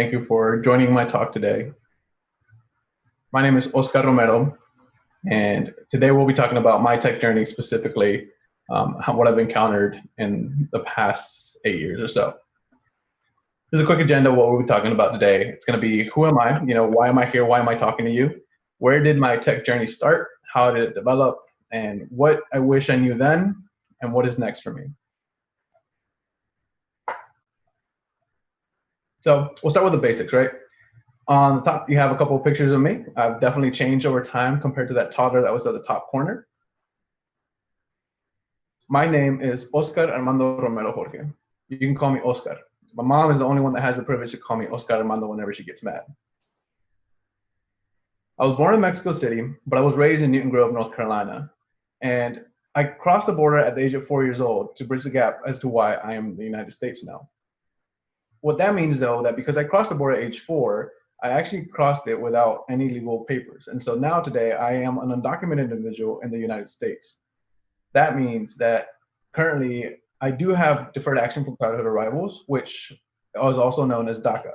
Thank you for joining my talk today. My name is Oscar Romero, and today we'll be talking about my tech journey, specifically what I've encountered in the past 8 years or so. There's a quick agenda of what we'll be talking about today. It's going to be, who am I? Why am I here? Why am I talking to you? Where did my tech journey start? How did it develop? And what I wish I knew then, and what is next for me. So we'll start with the basics, right? On the top, you have a couple of pictures of me. I've definitely changed over time compared to that toddler that was at the top corner. My name is Oscar Armando Romero Jorge. You can call me Oscar. My mom is the only one that has the privilege to call me Oscar Armando whenever she gets mad. I was born in Mexico City, but I was raised in Newton Grove, North Carolina. And I crossed the border at the age of 4 years old to bridge the gap as to why I am in the United States now. What that means, though, that because I crossed the border at age 4, I actually crossed it without any legal papers. And so now today I am an undocumented individual in the United States. That means that currently I do have deferred action for childhood arrivals, which is also known as DACA.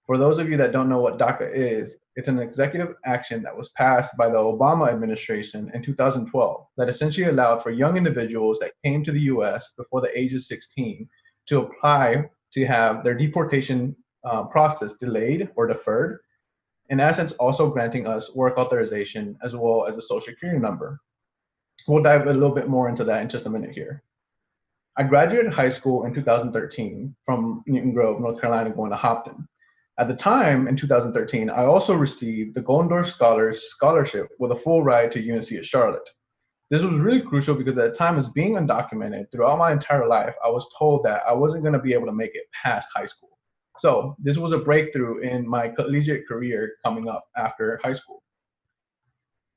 For those of you that don't know what DACA is, it's an executive action that was passed by the Obama administration in 2012 that essentially allowed for young individuals that came to the US before the age of 16 to apply to have their deportation process delayed or deferred, in essence also granting us work authorization as well as a social security number. We'll dive a little bit more into that in just a minute here. I graduated high school in 2013 from Newton Grove, North Carolina, going to Hopton. At the time, in 2013, I also received the Golden Door Scholars Scholarship with a full ride to UNC at Charlotte. This was really crucial because at the time, as being undocumented, throughout my entire life, I was told that I wasn't going to be able to make it past high school. So this was a breakthrough in my collegiate career coming up after high school.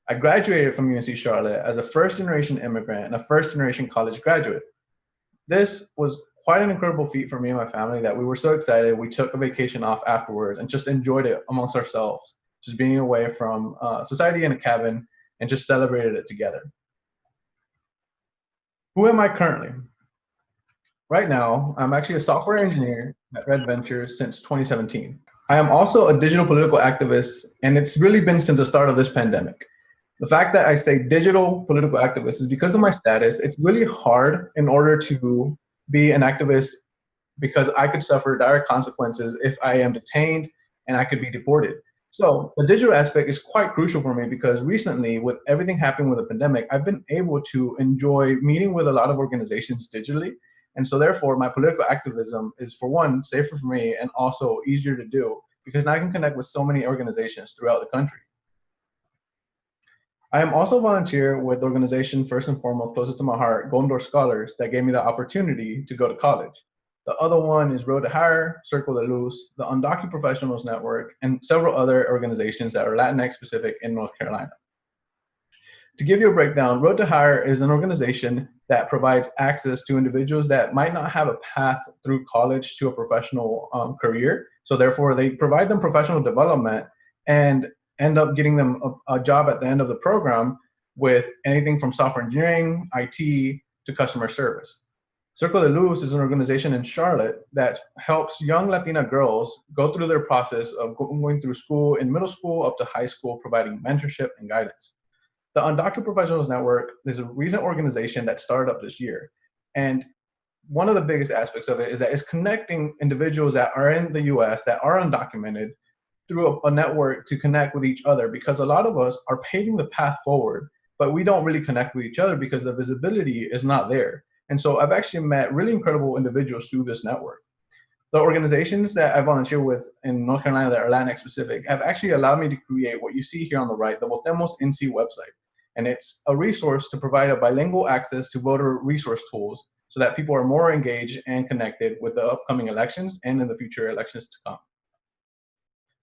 I graduated from UNC Charlotte as a first-generation immigrant and a first-generation college graduate. This was quite an incredible feat for me and my family that we were so excited. We took a vacation off afterwards and just enjoyed it amongst ourselves, just being away from society in a cabin and just celebrated it together. Who am I currently? Right now, I'm actually a software engineer at Red Ventures since 2017. I am also a digital political activist, and it's really been since the start of this pandemic. The fact that I say digital political activist is because of my status. It's really hard in order to be an activist because I could suffer direct consequences if I am detained and I could be deported. So the digital aspect is quite crucial for me because recently, with everything happening with the pandemic, I've been able to enjoy meeting with a lot of organizations digitally. And so therefore, my political activism is, for one, safer for me and also easier to do because now I can connect with so many organizations throughout the country. I am also a volunteer with the organization, first and foremost, closest to my heart, Golden Door Scholars, that gave me the opportunity to go to college. The other one is Road to Hire, Circle de Luz, the Undocumented Professionals Network, and several other organizations that are Latinx specific in North Carolina. To give you a breakdown, Road to Hire is an organization that provides access to individuals that might not have a path through college to a professional career. So therefore, they provide them professional development and end up getting them a job at the end of the program with anything from software engineering, IT, to customer service. Circle de Luz is an organization in Charlotte that helps young Latina girls go through their process of going through school in middle school up to high school, providing mentorship and guidance. The Undocumented Professionals Network is a recent organization that started up this year. And one of the biggest aspects of it is that it's connecting individuals that are in the US that are undocumented through a network to connect with each other, because a lot of us are paving the path forward, but we don't really connect with each other because the visibility is not there. And so I've actually met really incredible individuals through this network. The organizations that I volunteer with in North Carolina that are Latinx specific have actually allowed me to create what you see here on the right, the Votemos NC website. And it's a resource to provide a bilingual access to voter resource tools so that people are more engaged and connected with the upcoming elections and in the future elections to come.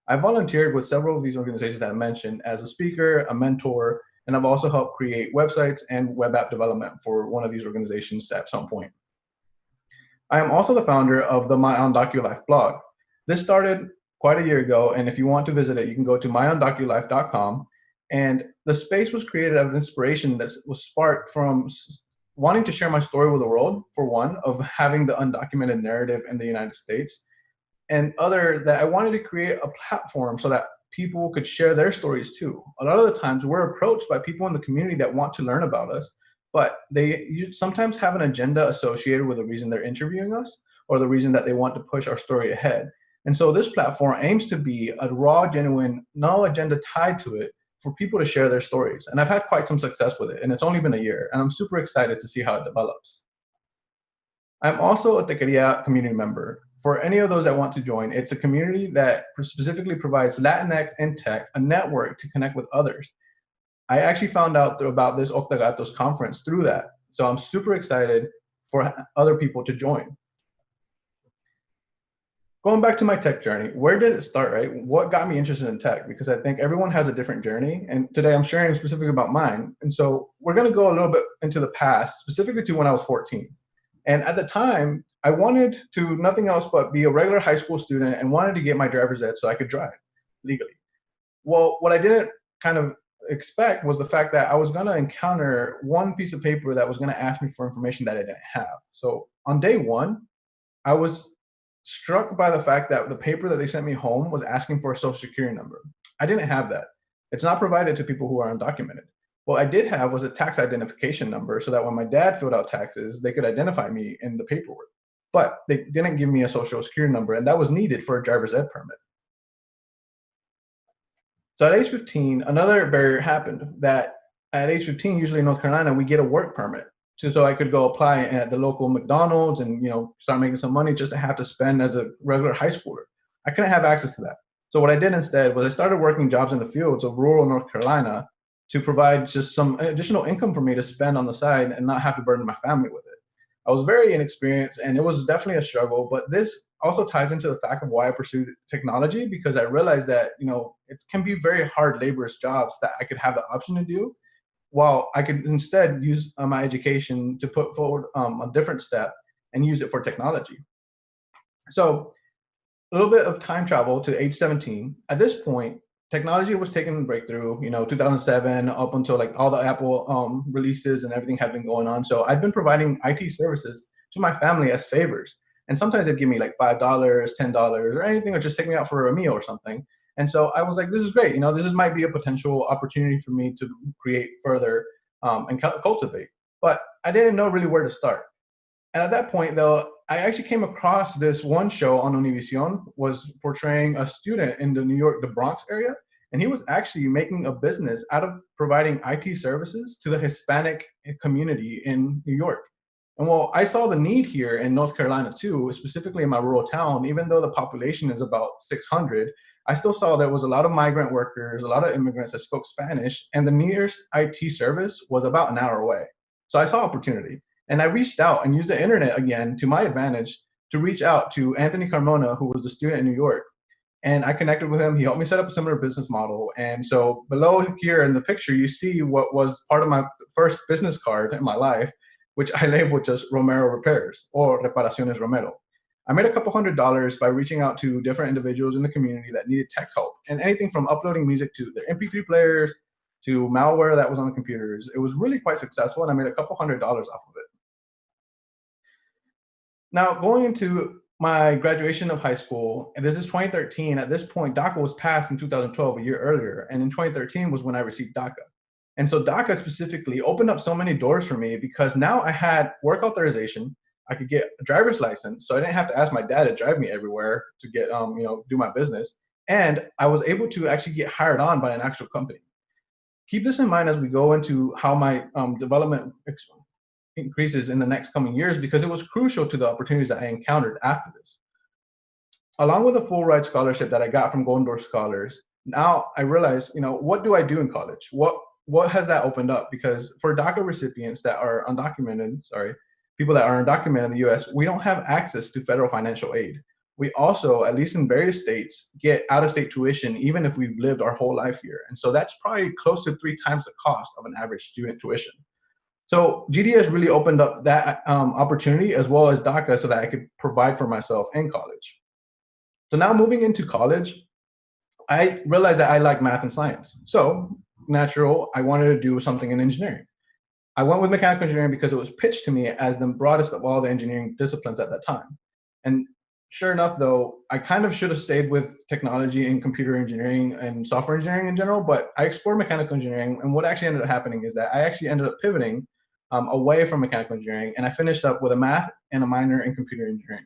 I volunteered with several of these organizations that I mentioned as a speaker, a mentor, and I've also helped create websites and web app development for one of these organizations at some point. I am also the founder of the My UndocuLife blog. This started quite a year ago, and if you want to visit it, you can go to myundoculife.com. And the space was created out of inspiration that was sparked from wanting to share my story with the world, for one, of having the undocumented narrative in the United States, and other that I wanted to create a platform so that people could share their stories too. A lot of the times we're approached by people in the community that want to learn about us, but you sometimes have an agenda associated with the reason they're interviewing us or the reason that they want to push our story ahead. And so this platform aims to be a raw, genuine, no agenda tied to it for people to share their stories. And I've had quite some success with it, and it's only been a year, and I'm super excited to see how it develops. I'm also a Tequeria community member. For any of those that want to join, it's a community that specifically provides Latinx and tech a network to connect with others. I actually found out about this Octagatos conference through that. So I'm super excited for other people to join. Going back to my tech journey, where did it start, right? What got me interested in tech? Because I think everyone has a different journey. And today I'm sharing specifically about mine. And so we're going to go a little bit into the past, specifically to when I was 14. And at the time, I wanted to nothing else but be a regular high school student and wanted to get my driver's ed so I could drive legally. Well, what I didn't kind of expect was the fact that I was going to encounter one piece of paper that was going to ask me for information that I didn't have. So on day one, I was struck by the fact that the paper that they sent me home was asking for a social security number. I didn't have that. It's not provided to people who are undocumented. What I did have was a tax identification number so that when my dad filled out taxes, they could identify me in the paperwork. But they didn't give me a social security number, and that was needed for a driver's ed permit. So at age 15, another barrier happened that at age 15, usually in North Carolina, we get a work permit. So I could go apply at the local McDonald's and start making some money just to have to spend as a regular high schooler. I couldn't have access to that. So what I did instead was I started working jobs in the fields of rural North Carolina to provide just some additional income for me to spend on the side and not have to burden my family with it. I was very inexperienced and it was definitely a struggle, but this also ties into the fact of why I pursued technology, because I realized that, it can be very hard, laborious jobs that I could have the option to do, while I could instead use my education to put forward a different step and use it for technology. So a little bit of time travel to age 17. At this point, technology was taking a breakthrough, 2007 up until like all the Apple releases and everything had been going on. So I'd been providing IT services to my family as favors. And sometimes they'd give me like $5, $10 or anything, or just take me out for a meal or something. And so I was like, this is great. This might be a potential opportunity for me to create further and cultivate. But I didn't know really where to start. And at that point, though, I actually came across this one show on Univision was portraying a student in the New York, the Bronx area. And he was actually making a business out of providing IT services to the Hispanic community in New York. And well, I saw the need here in North Carolina too, specifically in my rural town. Even though the population is about 600, I still saw there was a lot of migrant workers, a lot of immigrants that spoke Spanish, and the nearest IT service was about an hour away. So I saw opportunity. And I reached out and used the internet again to my advantage to reach out to Anthony Carmona, who was a student in New York. And I connected with him. He helped me set up a similar business model. And so below here in the picture, you see what was part of my first business card in my life, which I labeled just Romero Repairs or Reparaciones Romero. I made a couple $100s by reaching out to different individuals in the community that needed tech help, and anything from uploading music to their MP3 players to malware that was on the computers. It was really quite successful, and I made a couple $100s off of it. Now, going into my graduation of high school, and this is 2013. At this point, DACA was passed in 2012, a year earlier, and in 2013 was when I received DACA. And so DACA specifically opened up so many doors for me because now I had work authorization. I could get a driver's license, so I didn't have to ask my dad to drive me everywhere to get, do my business. And I was able to actually get hired on by an actual company. Keep this in mind as we go into how my development increases in the next coming years, because it was crucial to the opportunities that I encountered after this. Along with a full ride scholarship that I got from Golden Door Scholars, now I realize, what do I do in college? What has that opened up? Because for DACA recipients that are undocumented, people that are undocumented in the US, we don't have access to federal financial aid. We also, at least in various states, get out-of-state tuition even if we've lived our whole life here. And so that's probably close to 3 times the cost of an average student tuition. So GDS really opened up that opportunity as well as DACA so that I could provide for myself in college. So now moving into college, I realized that I like math and science. So natural, I wanted to do something in engineering. I went with mechanical engineering because it was pitched to me as the broadest of all the engineering disciplines at that time. And Sure enough, though, I kind of should have stayed with technology and computer engineering and software engineering in general, but I explored mechanical engineering. And what actually ended up happening is that I actually ended up pivoting away from mechanical engineering, and I finished up with a math and a minor in computer engineering.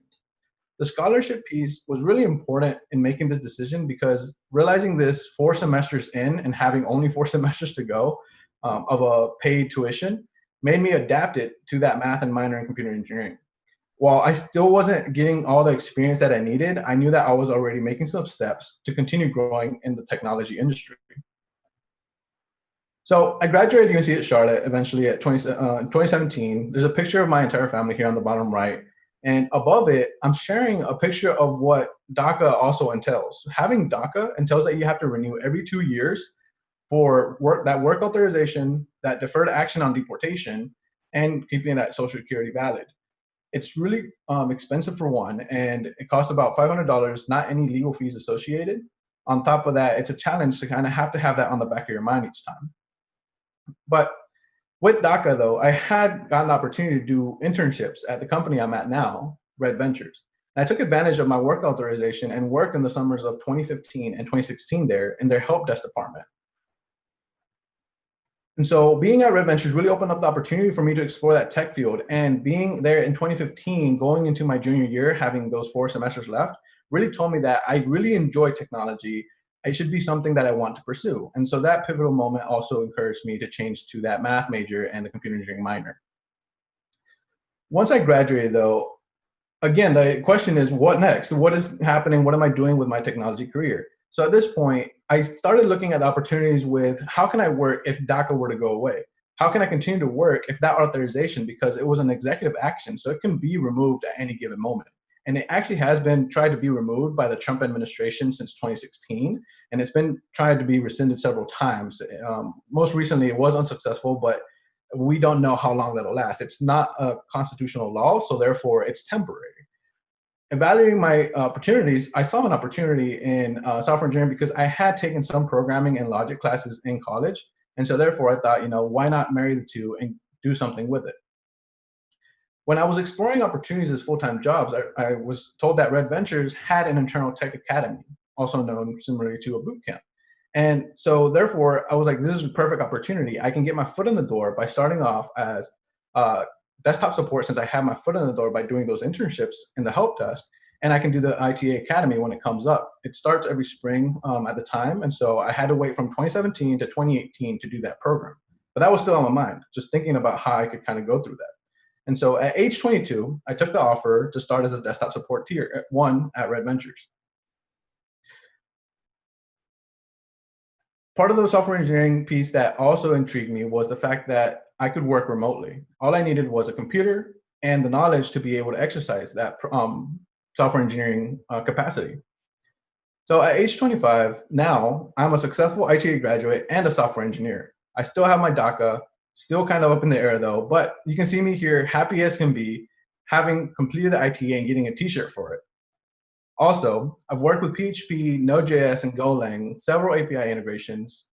The scholarship piece was really important in making this decision because realizing this 4 semesters in and having only 4 semesters to go of a paid tuition made me adapt it to that math and minor in computer engineering. While I still wasn't getting all the experience that I needed, I knew that I was already making some steps to continue growing in the technology industry. So I graduated UNC at Charlotte eventually at 2017. There's a picture of my entire family here on the bottom right. And above it, I'm sharing a picture of what DACA also entails. Having DACA entails that you have to renew every 2 years for work authorization, that deferred action on deportation, and keeping that Social Security valid. It's really expensive for one, and it costs about $500, not any legal fees associated. On top of that, it's a challenge to kind of have that on the back of your mind each time. But with DACA, though, I had gotten the opportunity to do internships at the company I'm at now, Red Ventures. And I took advantage of my work authorization and worked in the summers of 2015 and 2016 there in their help desk department. And so being at Red Ventures really opened up the opportunity for me to explore that tech field. And being there in 2015, going into my junior year, having those 4 semesters left, really told me that I really enjoy technology. It should be something that I want to pursue. And so that pivotal moment also encouraged me to change to that math major and the computer engineering minor. Once I graduated, though, again, the question is, what next? What is happening? What am I doing with my technology career? So at this point, I started looking at the opportunities with how can I work if DACA were to go away? How can I continue to work if that authorization, because it was an executive action, so it can be removed at any given moment. And it actually has been tried to be removed by the Trump administration since 2016, and it's been tried to be rescinded several times. Most recently, it was unsuccessful, but we don't know how long that'll last. It's not a constitutional law, so therefore it's temporary. Evaluating my opportunities, I saw an opportunity in software engineering because I had taken some programming and logic classes in college. And so therefore I thought, why not marry the two and do something with it? When I was exploring opportunities as full-time jobs, I was told that Red Ventures had an internal tech academy, also known similarly to a boot camp. And so therefore I was like, this is a perfect opportunity. I can get my foot in the door by starting off as desktop support, since I have my foot in the door by doing those internships in the help desk, and I can do the ITA Academy when it comes up. It starts every spring at the time, and so I had to wait from 2017 to 2018 to do that program. But that was still on my mind, just thinking about how I could kind of go through that. And so at age 22, I took the offer to start as a desktop support tier 1 at Red Ventures. Part of the software engineering piece that also intrigued me was the fact that I could work remotely. All I needed was a computer and the knowledge to be able to exercise that software engineering capacity. So at age 25, now I'm a successful ITA graduate and a software engineer. I still have my DACA, still kind of up in the air though, but you can see me here happy as can be, having completed the ITA and getting a t-shirt for it. Also, I've worked with PHP, Node.js, and Golang, several API integrations,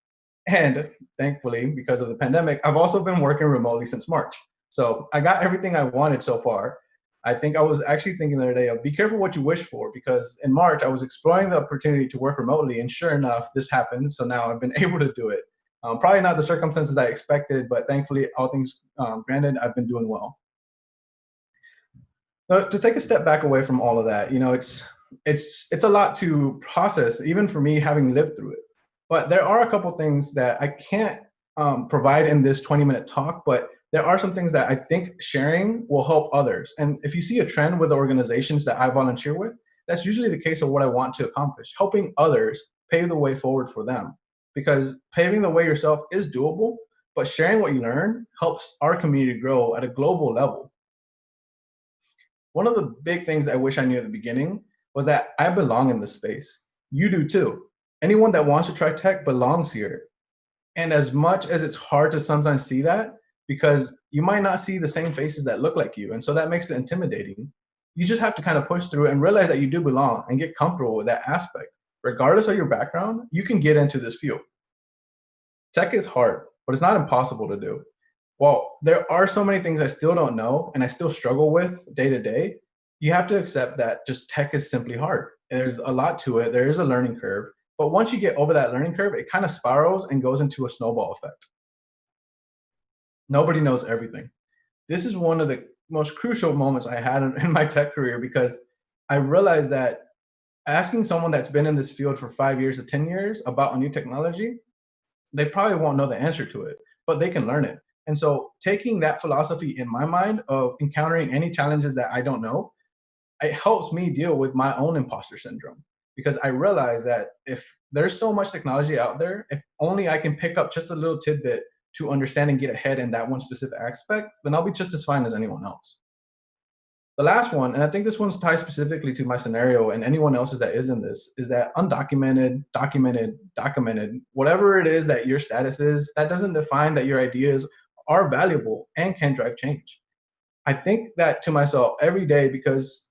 and thankfully, because of the pandemic, I've also been working remotely since March. So I got everything I wanted so far. I think I was actually thinking the other day of be careful what you wish for, because in March, I was exploring the opportunity to work remotely, and sure enough, this happened. So now I've been able to do it. Probably not the circumstances I expected, but thankfully, all things granted, I've been doing well. To take a step back away from all of that, it's a lot to process, even for me having lived through it. But there are a couple things that I can't provide in this 20-minute talk, but there are some things that I think sharing will help others. And if you see a trend with the organizations that I volunteer with, that's usually the case of what I want to accomplish, helping others pave the way forward for them. Because paving the way yourself is doable, but sharing what you learn helps our community grow at a global level. One of the big things I wish I knew at the beginning was that I belong in this space. You do too. Anyone that wants to try tech belongs here. And as much as it's hard to sometimes see that, because you might not see the same faces that look like you, and so that makes it intimidating, you just have to kind of push through and realize that you do belong and get comfortable with that aspect. Regardless of your background, you can get into this field. Tech is hard, but it's not impossible to do. While there are so many things I still don't know and I still struggle with day to day, you have to accept that just tech is simply hard. There's a lot to it. There is a learning curve. But once you get over that learning curve, it kind of spirals and goes into a snowball effect. Nobody knows everything. This is one of the most crucial moments I had in my tech career, because I realized that asking someone that's been in this field for 5 years to 10 years about a new technology, they probably won't know the answer to it, but they can learn it. And so taking that philosophy in my mind of encountering any challenges that I don't know, it helps me deal with my own imposter syndrome, because I realize that if there's so much technology out there, if only I can pick up just a little tidbit to understand and get ahead in that one specific aspect, then I'll be just as fine as anyone else. The last one, and I think this one's tied specifically to my scenario and anyone else's that is in this, is that undocumented, documented, DACAmented, whatever it is that your status is, that doesn't define that your ideas are valuable and can drive change. I think that to myself every day, because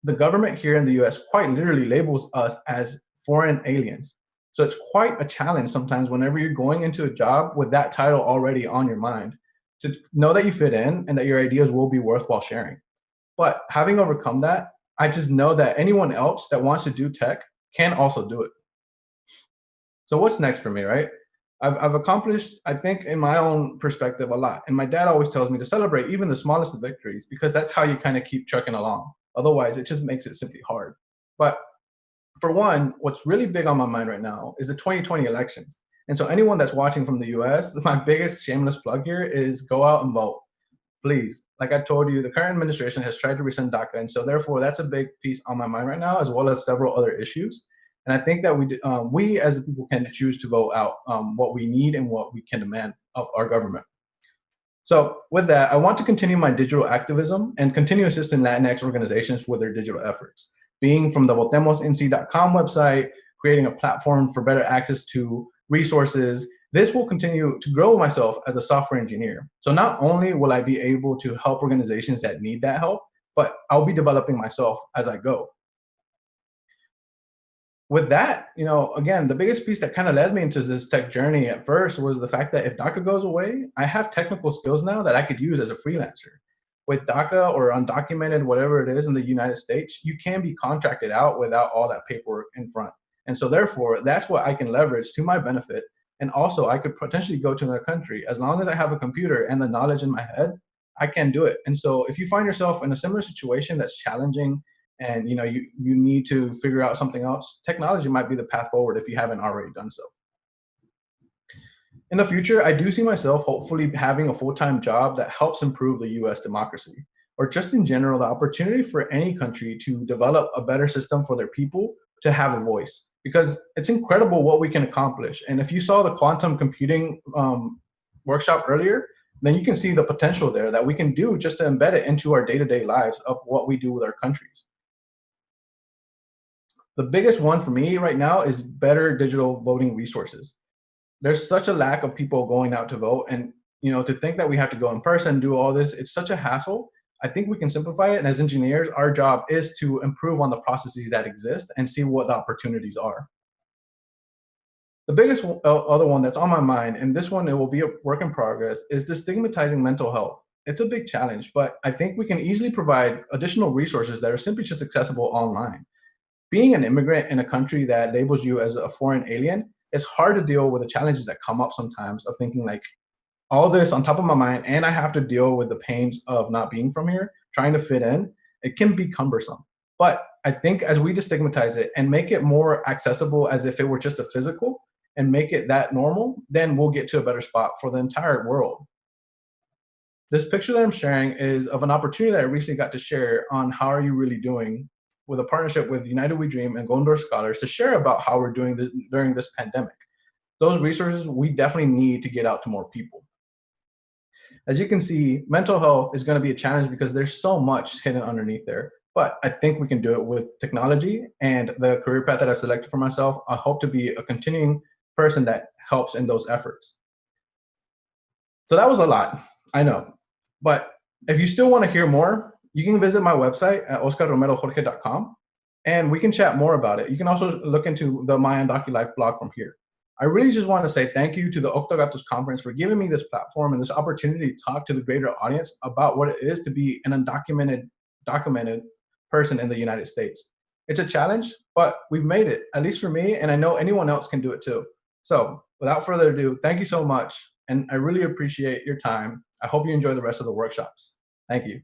the government here in the US quite literally labels us as foreign aliens. So it's quite a challenge sometimes whenever you're going into a job with that title already on your mind, to know that you fit in and that your ideas will be worthwhile sharing. But having overcome that, I just know that anyone else that wants to do tech can also do it. So what's next for me, right? I've accomplished, I think, in my own perspective, a lot. And my dad always tells me to celebrate even the smallest of victories, because that's how you kind of keep trucking along. Otherwise, it just makes it simply hard. But for one, what's really big on my mind right now is the 2020 elections. And so anyone that's watching from the US, my biggest shameless plug here is go out and vote. Please. Like I told you, the current administration has tried to rescind DACA. And so therefore, that's a big piece on my mind right now, as well as several other issues. And I think that we as a people can choose to vote out what we need and what we can demand of our government. So with that, I want to continue my digital activism and continue assisting Latinx organizations with their digital efforts. Being from the votemosnc.com website, creating a platform for better access to resources, this will continue to grow myself as a software engineer. So not only will I be able to help organizations that need that help, but I'll be developing myself as I go. With that, again, the biggest piece that kind of led me into this tech journey at first was the fact that if DACA goes away, I have technical skills now that I could use as a freelancer. With DACA or undocumented, whatever it is in the United States, you can be contracted out without all that paperwork in front. And so therefore, that's what I can leverage to my benefit. And also I could potentially go to another country. As long as I have a computer and the knowledge in my head, I can do it. And so if you find yourself in a similar situation that's challenging, and you need to figure out something else, technology might be the path forward if you haven't already done so. In the future, I do see myself hopefully having a full-time job that helps improve the US democracy, or just in general, the opportunity for any country to develop a better system for their people to have a voice, because it's incredible what we can accomplish. And if you saw the quantum computing workshop earlier, then you can see the potential there that we can do just to embed it into our day-to-day lives of what we do with our countries. The biggest one for me right now is better digital voting resources. There's such a lack of people going out to vote, and to think that we have to go in person, do all this, it's such a hassle. I think we can simplify it, and as engineers, our job is to improve on the processes that exist and see what the opportunities are. The biggest other one that's on my mind, and this one, it will be a work in progress, is destigmatizing mental health. It's a big challenge, but I think we can easily provide additional resources that are simply just accessible online. Being an immigrant in a country that labels you as a foreign alien, it's hard to deal with the challenges that come up sometimes of thinking like, all this on top of my mind, and I have to deal with the pains of not being from here, trying to fit in. It can be cumbersome. But I think as we destigmatize it and make it more accessible as if it were just a physical, and make it that normal, then we'll get to a better spot for the entire world. This picture that I'm sharing is of an opportunity that I recently got to share on How Are You Really Doing, with a partnership with United We Dream and Golden Door Scholars to share about how we're doing during this pandemic. Those resources we definitely need to get out to more people. As you can see, mental health is going to be a challenge because there's so much hidden underneath there. But I think we can do it with technology and the career path that I've selected for myself. I hope to be a continuing person that helps in those efforts. So that was a lot, I know. But if you still want to hear more, you can visit my website at oscarromerojorge.com, and we can chat more about it. You can also look into the My Undoculife blog from here. I really just want to say thank you to the Octogatos Conference for giving me this platform and this opportunity to talk to the greater audience about what it is to be an undocumented, documented person in the United States. It's a challenge, but we've made it, at least for me, and I know anyone else can do it too. So without further ado, thank you so much, and I really appreciate your time. I hope you enjoy the rest of the workshops. Thank you.